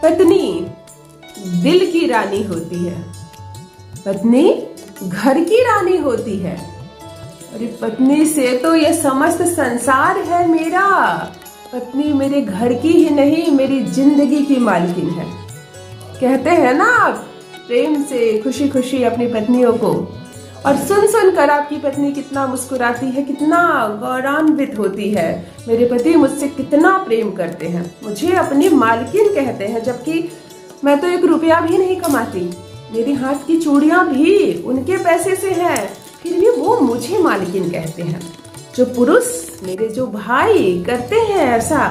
पत्नी दिल की रानी होती है, पत्नी घर की रानी होती है। अरे पत्नी से तो ये समस्त संसार है मेरा। पत्नी मेरे घर की ही नहीं, मेरी जिंदगी की मालकिन है। कहते हैं ना आप प्रेम से खुशी खुशी अपनी पत्नियों को, और सुन सुन कर आपकी पत्नी कितना मुस्कुराती है, कितना गौरवान्वित होती है। मेरे पति मुझसे कितना प्रेम करते हैं, मुझे अपनी मालकिन कहते हैं, जबकि मैं तो 1 रुपया भी नहीं कमाती। मेरी हाथ की चूड़ियां भी उनके पैसे से हैं, फिर भी वो मुझे मालकिन कहते हैं। जो पुरुष, मेरे जो भाई करते हैं ऐसा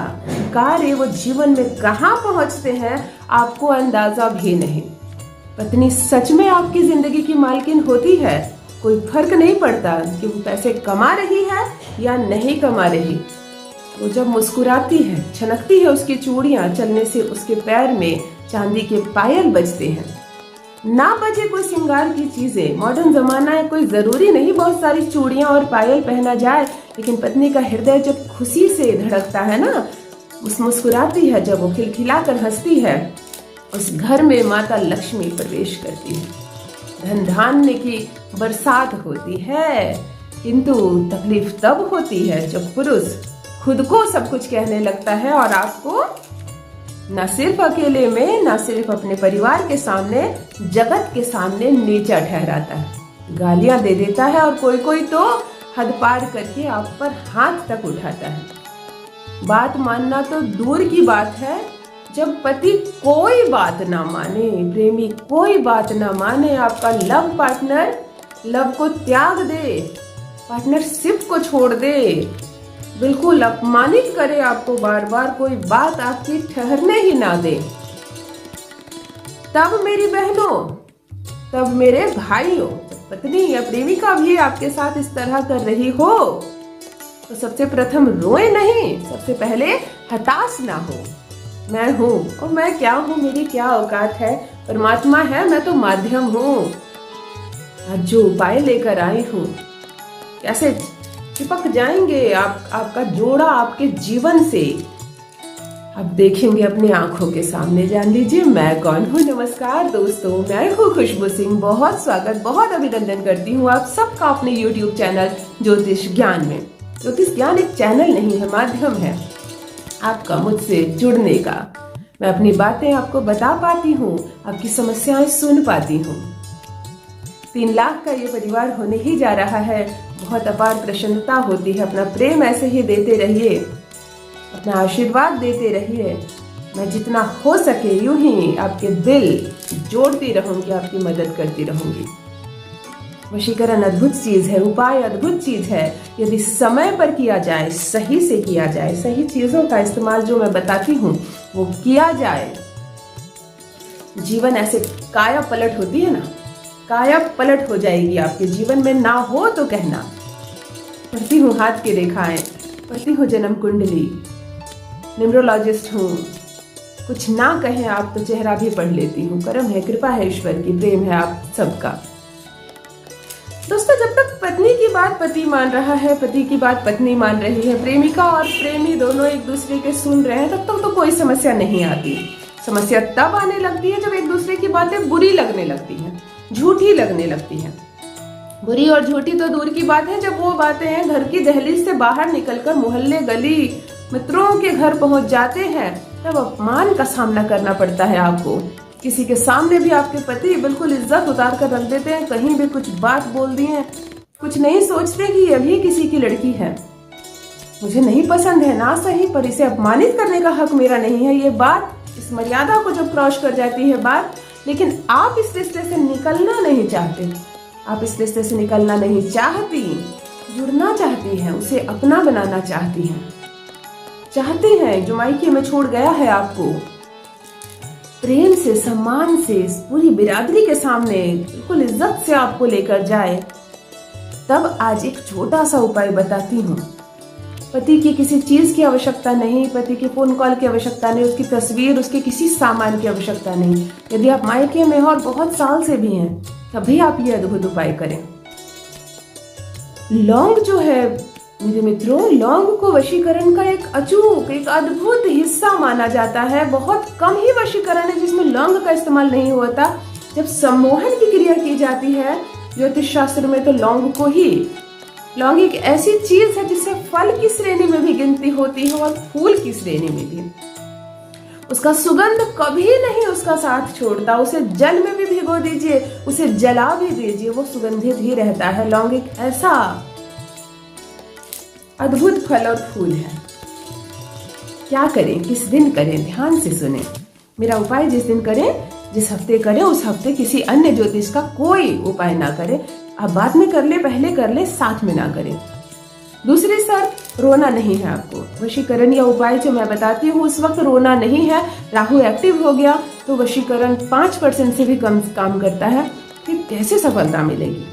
कार्य, वो जीवन में कहाँ पहुंचते हैं आपको अंदाजा भी नहीं। पत्नी सच में आपकी जिंदगी की मालकिन होती है। कोई फर्क नहीं पड़ता कि वो पैसे कमा रही है या नहीं कमा रही। वो जब मुस्कुराती है, छनकती है उसकी चूड़ियां, चलने से उसके पैर में चांदी के पायल बजते हैं। ना बजे कोई श्रृंगार की चीजें, मॉडर्न जमाना है, कोई जरूरी नहीं बहुत सारी चूड़ियां और पायल पहना जाए, लेकिन पत्नी का हृदय जब खुशी से धड़कता है ना, मुस्कुराती है, जब वो खिलखिलाकर हंसती है, उस घर में माता लक्ष्मी प्रवेश करती है। धन धान्य की बरसात होती है। किंतु तकलीफ तब होती है जब पुरुष खुद को सब कुछ कहने लगता है और आपको न सिर्फ अकेले में, न सिर्फ अपने परिवार के सामने, जगत के सामने नीचा ठहराता है। गालियां दे देता है और कोई कोई तो हद पार करके आप पर हाथ तक उठाता है। बात मानना तो दूर की बात है, जब पति कोई बात ना माने, प्रेमी कोई बात ना माने, आपका लव पार्टनर लव को त्याग दे, पार्टनरशिप को छोड़ दे, बिल्कुल अपमानित करे आपको, बार बार कोई बात आपकी ठहरने ही ना दे, तब मेरी बहनों, तब मेरे भाइयों, पत्नी या प्रेमिका भी आपके साथ इस तरह कर रही हो तो सबसे प्रथम रोए नहीं, सबसे पहले हताश ना हो। मैं हूँ और मैं क्या हूँ, मेरी क्या औकात है, परमात्मा है, मैं तो माध्यम हूँ। आज जो उपाय लेकर आई हूँ, कैसे चिपक जाएंगे आपका जोड़ा आपके जीवन से, आप देखेंगे अपनी आंखों के सामने। जान लीजिए मैं कौन हूँ। नमस्कार दोस्तों, मैं हूँ खुशबू सिंह। बहुत स्वागत, बहुत अभिनंदन करती हूँ आप सबका अपने YouTube चैनल ज्योतिष ज्ञान में। ज्योतिष ज्ञान एक चैनल नहीं है, माध्यम है आपका मुझसे जुड़ने का। मैं अपनी बातें आपको बता पाती हूँ, आपकी समस्याएं सुन पाती हूँ। 3 लाख का ये परिवार होने ही जा रहा है। बहुत अपार प्रसन्नता होती है। अपना प्रेम ऐसे ही देते रहिए, अपना आशीर्वाद देते रहिए। मैं जितना हो सके यूं ही आपके दिल जोड़ती रहूंगी, आपकी मदद करती रहूंगी। वशीकरण अद्भुत चीज है, उपाय अद्भुत चीज है। यदि समय पर किया जाए, सही से किया जाए, सही चीजों का इस्तेमाल जो मैं बताती हूँ वो किया जाए, जीवन ऐसे काया पलट होती है ना, काया पलट हो जाएगी आपके जीवन में। ना हो तो कहना। पढ़ती हूँ हाथ की रेखाएं, पढ़ती हूँ जन्म कुंडली, न्यूमरोलॉजिस्ट हूँ। कुछ ना कहें आप तो चेहरा भी पढ़ लेती हूँ। कर्म है, कृपा है ईश्वर की, प्रेम है आप सबका। दोस्तों, जब तक पत्नी की बात पति मान रहा है, पति की बात पत्नी मान रही है, प्रेमिका और प्रेमी दोनों एक दूसरे के सुन रहे हैं, तब तक तो कोई समस्या नहीं आती। समस्या तब आने लगती है जब एक दूसरे की बातें बुरी लगने लगती हैं, झूठी लगने लगती हैं। बुरी और झूठी तो दूर की बात है, जब वो बातें हैं घर की दहलीज से बाहर निकलकर मोहल्ले, गली, मित्रों के घर पहुंच जाते हैं, तब अपमान का सामना करना पड़ता है आपको। किसी के सामने भी आपके पति बिल्कुल इज्जत उतार कर रख देते हैं, कहीं भी कुछ बात बोल दी है, कुछ नहीं सोचते कि ये भी किसी की लड़की है, मुझे नहीं पसंद है, ना सही, पर इसे अपमानित करने का हक मेरा नहीं है। ये बात, इस मर्यादा को जब क्रॉस कर जाती है बात, लेकिन आप इस रिश्ते से निकलना नहीं चाहते, आप इस रिश्ते से निकलना नहीं चाहती, जुड़ना चाहती हैं, उसे अपना बनाना चाहती हैं, चाहते हैं जो मायके में छोड़ गया है आपको प्रेम से, सम्मान से, पूरी बिरादरी के सामने बिल्कुल इज्जत से आपको लेकर जाए, तब आज एक छोटा सा उपाय बताती हूँ। पति की किसी चीज की आवश्यकता नहीं, पति के फोन कॉल की आवश्यकता नहीं, उसकी तस्वीर, उसके किसी सामान की आवश्यकता नहीं। यदि आप मायके में हो और बहुत साल से भी हैं, तभी आप ये अद्भुत उपाय करें। लौंग जो है मेरे मित्रों, लौंग को वशीकरण का एक अचूक, एक अद्भुत हिस्सा माना जाता है। बहुत कम ही वशीकरण है जिसमें लौंग का इस्तेमाल नहीं होता। जब सम्मोहन की क्रिया की जाती है ज्योतिष शास्त्र में, तो लौंग एक ऐसी चीज है जिससे फल की श्रेणी में भी गिनती होती है और फूल की श्रेणी में भी। उसका सुगंध कभी नहीं उसका साथ छोड़ता। उसे जल में भी भिगो दीजिए, उसे जला भी दीजिए, वो सुगंधित ही रहता है। लौंग एक ऐसा अद्भुत फल और फूल है। क्या करें, किस दिन करें, ध्यान से सुने। मेरा उपाय जिस दिन करें, जिस हफ्ते करें, उस हफ्ते किसी अन्य ज्योतिष का कोई उपाय ना करें। आप बाद में कर ले, पहले कर ले, साथ में ना करें। दूसरी शर्त, रोना नहीं है आपको। वशीकरण या उपाय जो मैं बताती हूँ उस वक्त रोना नहीं है। राहु एक्टिव हो गया तो वशीकरण 5% से भी कम काम करता है। फिर कैसे सफलता मिलेगी?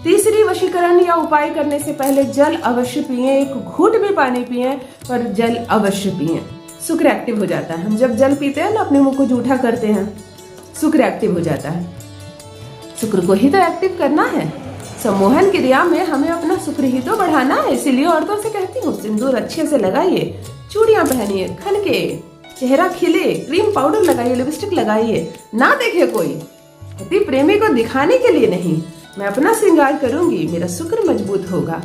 तीसरी, वशीकरण या उपाय करने से पहले जल अवश्य पिएं। एक घूंट भी पानी पिएं, पर जल अवश्य पिएं। शुक्र एक्टिव हो जाता है। हम जब जल पीते हैं ना, अपने मुंह को जूठा करते हैं, शुक्र एक्टिव हो जाता है। शुक्र को ही तो एक्टिव करना है। सम्मोहन क्रिया में हमें अपना शुक्र ही तो बढ़ाना है। इसीलिए औरतों से कहती हूँ, सिंदूर अच्छे से लगाइए, चूड़ियां पहनिए, खनके, चेहरा खिले, क्रीम पाउडर लगाइए, लिपस्टिक लगाइए, ना देखे कोई। पति प्रेमी को दिखाने के लिए नहीं, मैं अपना श्रृंगार करूंगी, मेरा शुक्र मजबूत होगा,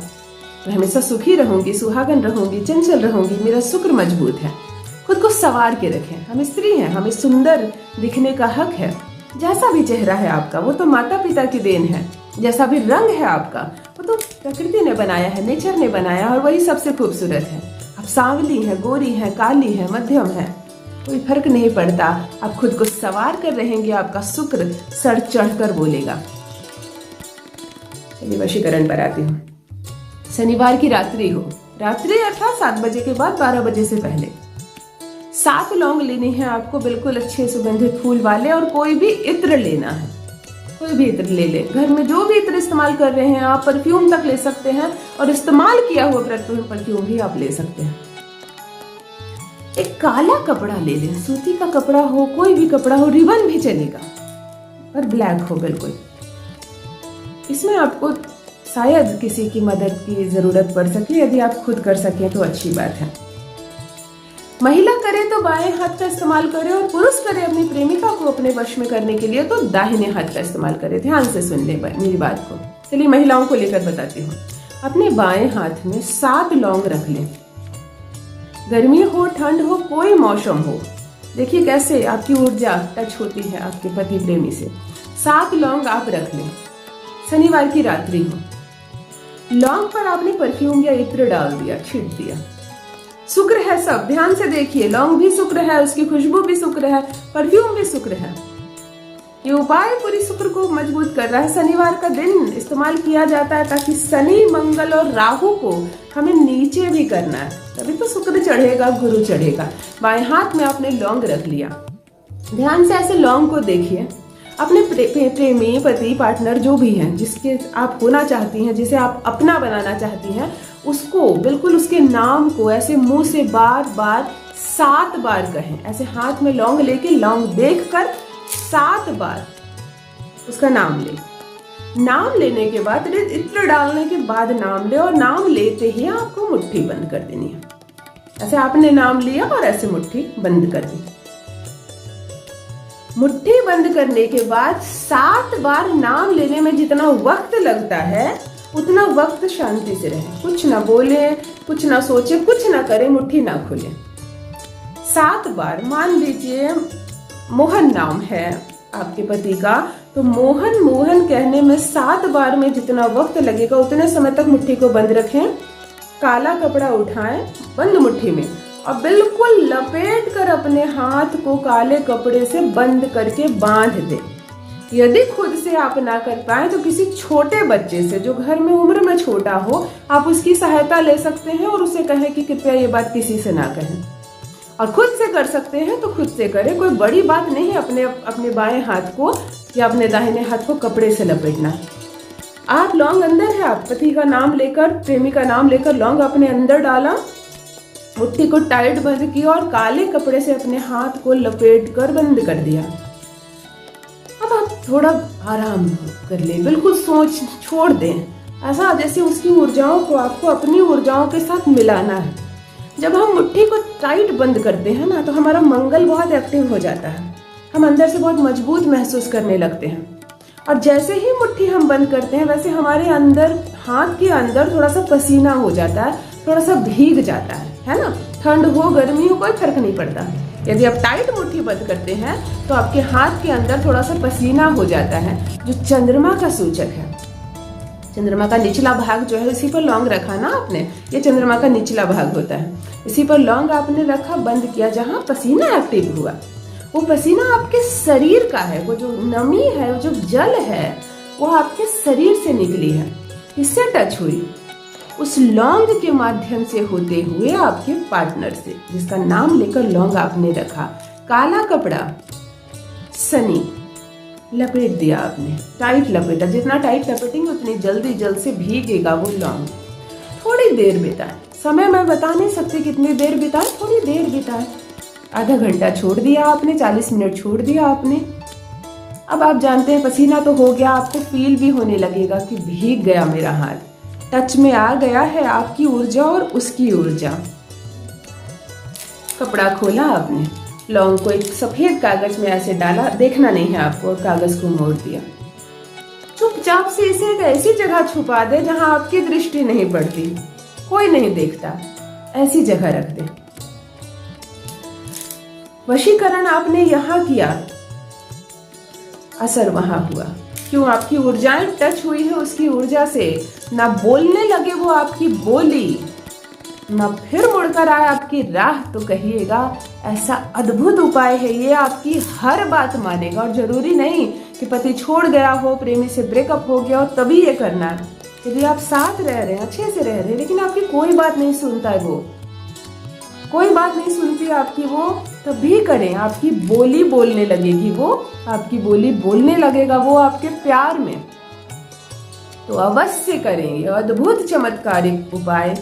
मैं हमेशा सुखी रहूंगी, सुहागन रहूंगी, चंचल रहूंगी, मेरा शुक्र मजबूत है। खुद को संवार के रखें। हम स्त्री हैं, हमें सुंदर दिखने का हक है। जैसा भी चेहरा है आपका, वो तो माता पिता की देन है। जैसा भी रंग है आपका, वो तो प्रकृति ने बनाया है, नेचर ने बनाया, और वही सबसे खूबसूरत है। आप सांवली हैं, गोरी हैं, काली हैं, मध्यम है, कोई फर्क नहीं पड़ता। आप खुद को संवार कर रहेंगे, आपका शुक्र सर चढ़कर बोलेगा। चलिए वशीकरण पर आती हूँ। शनिवार की रात्रि हो, रात्रि अर्थात 7 बजे के बाद 12 बजे से पहले 7 लौंग लेने हैं आपको, बिल्कुल अच्छे सुगंधित फूल वाले, और कोई भी इत्र लेना है। कोई भी इत्र ले ले। घर में जो भी इत्र इस्तेमाल कर रहे हैं आप, परफ्यूम तक ले सकते हैं, और इस्तेमाल किया हुआ परफ्यूम भी आप ले सकते हैं। एक काला कपड़ा ले लें, सूती का कपड़ा हो, कोई भी कपड़ा हो, रिबन भी चलेगा, और ब्लैक हो बिल्कुल। इसमें आपको शायद किसी की मदद की जरूरत पड़ सके। यदि आप खुद कर सकें तो अच्छी बात है। महिला करे तो बाएं हाथ का इस्तेमाल करे, और पुरुष करे अपनी प्रेमिका को अपने वश में करने के लिए तो दाहिने हाथ का इस्तेमाल करे। ध्यान से सुन ले मेरी बात को। चलिए महिलाओं को लेकर बताती हूँ। अपने बाएं हाथ में 7 लौंग रख लें। गर्मी हो, ठंड हो, कोई मौसम हो, देखिए कैसे आपकी ऊर्जा टच होती है आपके पति प्रेमी से। 7 लौंग आप रख लें। शनिवार की रात्रि हो, लौंग पर आपने परफ्यूम या इत्र डाल दिया, छीट दिया। शुक्र है सब, ध्यान से देखिए, लौंग भी शुक्र है, उसकी खुशबू भी शुक्र है, परफ्यूम भी शुक्र है। ये उपाय पूरी शुक्र को मजबूत कर रहा है। शनिवार का दिन इस्तेमाल किया जाता है ताकि शनि, मंगल और राहु को हमें नीचे भी करना है, तभी तो शुक्र चढ़ेगा, गुरु चढ़ेगा। बाएं हाथ में आपने लौंग रख लिया। ध्यान से ऐसे लौंग को देखिए। अपने प्रेमी, पति, पार्टनर जो भी हैं, जिसके आप होना चाहती हैं, जिसे आप अपना बनाना चाहती हैं, उसको बिल्कुल उसके नाम को ऐसे मुंह से बार बार 7 बार कहें। ऐसे हाथ में लौंग लेके, लौंग देखकर 7 बार उसका नाम ले। नाम लेने के बाद, इत्र डालने के बाद नाम ले, और नाम लेते ही आपको मुट्ठी बंद कर देनी है। ऐसे आपने नाम लिया और ऐसे मुट्ठी बंद कर दी। मुट्ठी बंद करने के बाद 7 बार नाम लेने में जितना वक्त लगता है, उतना वक्त शांति से रहे। कुछ ना बोले, कुछ ना सोचे, कुछ ना करे, मुट्ठी ना खोले। 7 बार, मान लीजिए मोहन नाम है आपके पति का, तो मोहन मोहन कहने में 7 बार में जितना वक्त लगेगा, उतने समय तक मुट्ठी को बंद रखें। काला कपड़ा उठाएं बंद मुट्ठी में, और बिल्कुल लपेट कर अपने हाथ को काले कपड़े से बंद करके बांध दे। यदि खुद से आप ना कर पाए तो किसी छोटे बच्चे से, जो घर में उम्र में छोटा हो, आप उसकी सहायता ले सकते हैं और उसे कहें कि कृपया ये बात किसी से ना कहें। और खुद से कर सकते हैं तो खुद से करें, कोई बड़ी बात नहीं है अपने बाएं हाथ को या अपने दाहिने हाथ को कपड़े से लपेटना। आप लौंग अंदर है, आप पति का नाम लेकर, प्रेमी का नाम लेकर लौंग अपने अंदर डाला, मुट्ठी को टाइट बंद किया और काले कपड़े से अपने हाथ को लपेट कर बंद कर दिया। अब आप थोड़ा आराम कर लें, बिल्कुल सोच छोड़ दें, ऐसा जैसे उसकी ऊर्जाओं को आपको अपनी ऊर्जाओं के साथ मिलाना है। जब हम मुट्ठी को टाइट बंद करते हैं ना, तो हमारा मंगल बहुत एक्टिव हो जाता है, हम अंदर से बहुत मजबूत महसूस करने लगते हैं। और जैसे ही मुट्ठी हम बंद करते हैं, वैसे हमारे अंदर, हाथ के अंदर थोड़ा सा पसीना हो जाता है, थोड़ा सा भीग जाता है ना। ठंड हो गर्मी हो कोई फर्क नहीं पड़ता। यदि आप टाइट मुट्ठी बंद करते हैं तो आपके हाथ के अंदर थोड़ा सा पसीना हो जाता है, जो चंद्रमा का सूचक है। चंद्रमा का निचला भाग जो है, इसी पर लौंग रखा ना आपने, ये चंद्रमा का निचला भाग होता है। इसी पर लौंग आपने रखा, बंद किया, जहां पसीना एक्टिव हुआ, वो पसीना आपके शरीर का है। वो जो नमी है, वो जो जल है, वो आपके शरीर से निकली है, इससे टच हुई, उस लौंग के माध्यम से होते हुए आपके पार्टनर से, जिसका नाम लेकर लौंग आपने रखा। काला कपड़ा शनि लपेट दिया आपने, टाइट लपेटा, जितना टाइट लपेटेंगे उतनी जल्दी जल्द से भीगेगा वो लौंग। थोड़ी देर बिताए, समय मैं बता नहीं सकती कितनी देर बिताए, थोड़ी देर बिताए। आधा घंटा छोड़ दिया आपने, 40 मिनट छोड़ दिया आपने। अब आप जानते हैं पसीना तो हो गया, आपको फील भी होने लगेगा कि भीग गया मेरा हाथ, टच में आ गया है आपकी ऊर्जा और उसकी ऊर्जा। कपड़ा खोला आपने, लौंग को एक सफेद कागज में ऐसे डाला, देखना नहीं है आपको, और कागज को मोड़ दिया। चुपचाप से इसे एक ऐसी जगह छुपा दे जहां आपकी दृष्टि नहीं पड़ती, कोई नहीं देखता, ऐसी जगह रख दे। वशीकरण आपने यहां किया, असर वहां हुआ। क्यों? आपकी ऊर्जाएं टच हुई है उसकी ऊर्जा से, ना बोलने लगे वो आपकी बोली, ना फिर मुड़कर आए आपकी राह, तो कहिएगा ऐसा अद्भुत उपाय है ये, आपकी हर बात मानेगा। और जरूरी नहीं कि पति छोड़ गया हो, प्रेमी से ब्रेकअप हो गया हो, तभी ये करना है। यदि आप साथ रह रहे हैं, अच्छे से रह रहे हैं, लेकिन आपकी कोई बात नहीं सुनता है, वो कोई बात नहीं सुनती आपकी, वो तभी करें। आपकी बोली बोलने लगेगी वो, आपकी बोली बोलने लगेगा वो आपके प्यार में, तो अवश्य करें ये अद्भुत चमत्कारिक उपाय।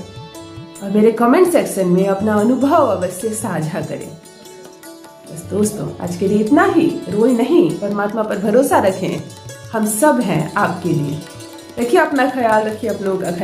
और मेरे कमेंट सेक्शन में अपना अनुभव अवश्य साझा करें। बस दोस्तों, आज के लिए इतना ही। रोए नहीं, परमात्मा पर भरोसा रखें, हम सब हैं आपके लिए। रखिए अपना ख्याल, रखिए अपनों का ख्याल।